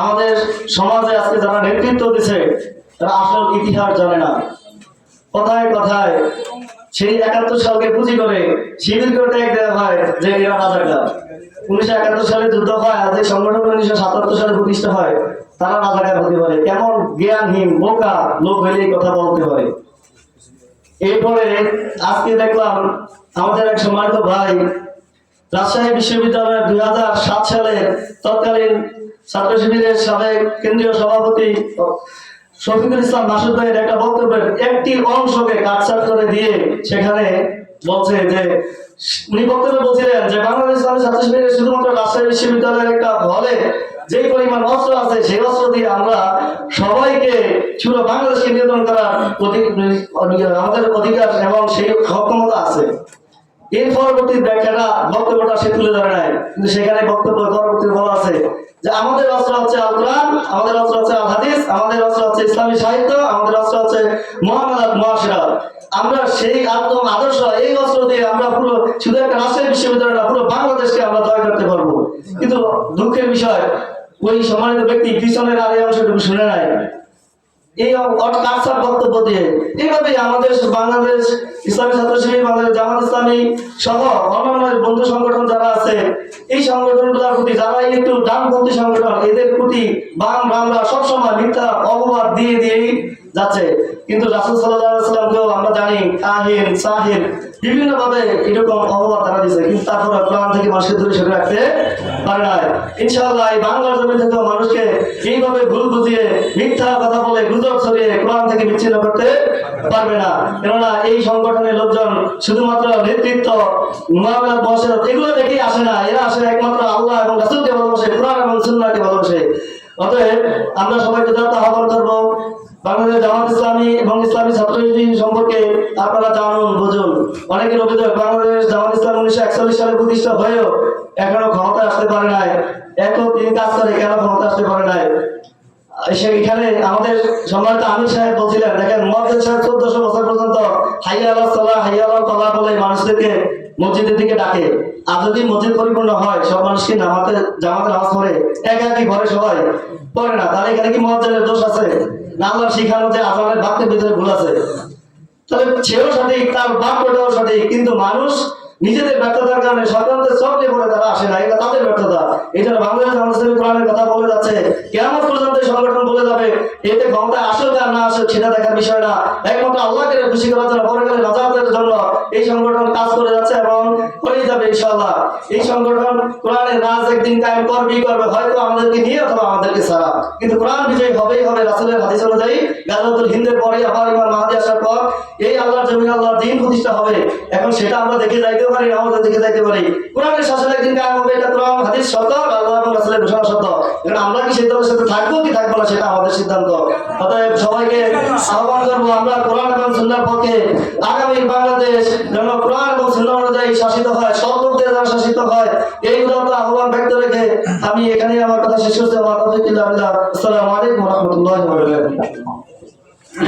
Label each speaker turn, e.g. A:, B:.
A: আমাদের সমাজে আজকে যারা নেতৃত্ব দিচ্ছে তারা আসল ইতিহাস জানে না। কথায় কথায় সেই 71 সালকে পুঁজি করে শিবির করে ট্যাগ দেওয়া হয় যে এরা রাজাকার। 1971 সালে যুদ্ধ হয়, আর যে সংগঠন 1977 সালে প্রতিষ্ঠা হয়, তারা রাজাকার হতে পারে? কেমন জ্ঞানহীন বোকা লোক হইলে এই কথা বলতে পারে? এরপরে আজকে দেখলাম আমাদের এক সম্মানিত ভাই রাজশাহী বিশ্ববিদ্যালয়ের 2007 সালের তৎকালীন ছাত্র শিবিরের সাবেক কেন্দ্রীয় সভাপতি শফিকুল ইসলাম মাসুদ ভাইয়ের একটা বক্তব্যের একটি অংশকে কাটছাট করে দিয়ে সেখানে বলছে যে, উনি বক্তব্যে বলছিলেন যে বাংলাদেশ ছাত্র শিবিরের শুধুমাত্র রাজশাহী বিশ্ববিদ্যালয়ের একটা হলে যে পরিমাণ অস্ত্র আছে সেই অস্ত্র দিয়ে আমরা সবাইকে পুরো বাংলাদেশকে নিয়ন্ত্রণ করার আমাদের অধিকার এবং সেই সক্ষমতা আছে। এর পরবর্তী ব্যাখ্যাটা বক্তব্যটা সে তুলে ধরে নাই, কিন্তু সেখানে বক্তব্য পরবর্তী বলা আছে যে আমাদের অস্ত্র হচ্ছে আল কোরআন, আমাদের অস্ত্র হচ্ছে আল হাদিস, আমাদের অস্ত্র হচ্ছে ইসলামী সাহিত্য, আমাদের অস্ত্র হচ্ছে মুআমালাত মুআশিরাত। আমরা সেই আত্ম আদর্শ এই অস্ত্র দিয়ে আমরা পুরো শুধু একটা রাজশাহী বিশ্ববিদ্যালয় না, পুরো বাংলাদেশকে আমরা জয় করতে পারবো। কিন্তু দুঃখের বিষয় ওই সম্মানিত ব্যক্তি পিছনের আর এই অংশটুকু শুনে নাই। এই কাটছাট বক্তব্য দিয়ে এইভাবে আমাদের বাংলাদেশ ইসলামী ছাত্র শিবির, বাংলাদেশ জামাত ইসলামী সহ অন্যান্য বন্ধু সংগঠন যারা আছে, এই সংগঠনগুলোর প্রতি যারা একটু ডানপন্থী সংগঠন, এদের প্রতি বাম বাংলা সবসময় মিথ্যা অপবাদ দিয়ে দিয়েই যাচ্ছে। কিন্তু রাসূল সাল্লাল্লাহু আলাইহি ওয়াসাল্লামকেও আমরা জানি কাহিন সাহির বিভিন্ন ভাবে এরকম অপবাদ তারা দিচ্ছে, কিন্তু তারপরে কোরআন থেকে মানুষকে দূরে সরে রাখতে পারে না। ইনশাআল্লাহ এই বাংলার জমি থেকে মানুষকে এইভাবে ভুল বুঝিয়ে মিথ্যা কথা বলে গুজব ছড়িয়ে কোরআন থেকে বিচ্ছিন্ন করতে পারবে না। কেননা এই সংগঠনের লোকজন শুধুমাত্র নেতৃত্ব, মুআমালাত মুআশিরাত এগুলো দেখেই আসে না, এরা আসে একমাত্র আল্লাহ এবং রাসূলকে ভালোবাসে, কোরআন এবং সুন্নাহকে ভালোবাসে। অতএব আমরা সবাইকে আহ্বান করবো, বাংলাদেশ জামাত ইসলামী এবং ইসলামী ছাত্র শিবির সম্পর্কে আপনারা জানুন বুঝুন। অনেকের অভিযোগ বাংলাদেশ জামাত ইসলাম 1941 সালে প্রতিষ্ঠা হয়েও এখনো ক্ষমতায় আসতে পারে নাই। তিনি কাজ করে কেন ক্ষমতা আসতে পারে নাই? সেখানে আমাদের সম্মানিত আমির সাহেব বলছিলেন, দেখেন মুয়াজ্জিন সাহেব 1400 বছর পর্যন্ত হাইয়া আলাস সালাহ হাইয়া আলাল ফালাহ বলে মানুষদেরকে মসজিদের দিকে ডাকে। আর যদি মসজিদ পরিপূর্ণ হয়, সব মানুষকে জামাতে নামাজ পড়ে, একাকি ঘরে সবাই পড়ে না, তাহলে এখানে কি মুয়াজ্জিনের দোষ আছে? না আল্লাহর শিখানো যে আজানের বাক্যের ভিতরে ভুল আছে? তাহলে সেও সঠিক, তার বাক্যটাও সঠিক, কিন্তু মানুষ নিজেদের ব্যর্থতার কারণে সরকারদের চক্রে পড়ে তারা আসে না, এটা তাদের ব্যর্থতা। এই জন্য বাংলাদেশ জামাত ইসলামী কোরআনের কথা বলে যাচ্ছে, কিয়ামত পর্যন্ত সংগঠন বলে যাবে, এতে ক্ষমতায় আসুক আর না আসুক সেটা দেখার বিষয় না, একমাত্র আল্লাহকে খুশি করার জন্য, পরকালে নাজাতের জন্য এই সংগঠন কাজ করে যাচ্ছে এবং করেই যাবে ইনশাআল্লাহ। এই সংগঠন কোরআনের রাজ একদিন কায়েম করবে, হয়তো আমাদেরকে নিয়ে অথবা আমাদেরকে ছাড়া, কিন্তু কোরআন বিজয়ী হবেই হবে। রাসূলের হাদিস অনুযায়ী গাজওয়াতুল হিন্দের পরে আবার ইমাম মাহদী আসার পর এই আল্লাহর জমিনে আল্লাহর দ্বীন প্রতিষ্ঠা হবে। এখন সেটা আমরা দেখে যাইতে পারি, আমাদের দেখে যাইতে পারি। কোরআনের শাসন একদিন কায়েম হবে, এটা কোরআন হাদিস সত্য, আল্লাহ এবং রাসূলের ঘোষণা সত্য। এখন আমরা কি সেই দলের সাথে থাকবো কি থাকবো না সেটা আমাদের সিদ্ধান্ত। অতএব সবাইকে আহ্বান করবো, আমরা কোরআন এবং সুন্নাহর পক্ষে। আগামী বাংলাদেশ যেন কোরআন এবং সুন্নাহ অনুযায়ী শাসিত হয়, সৎ লোকদের দ্বারা শাসিত হয়, এই উদাত্ত আহ্বান ব্যক্ত রেখে আমি এখানে আমার কথা শেষ করছি। আসসালামু আলাইকুম ওয়া রাহমাতুল্লাহি ওয়া বারাকাতুহু।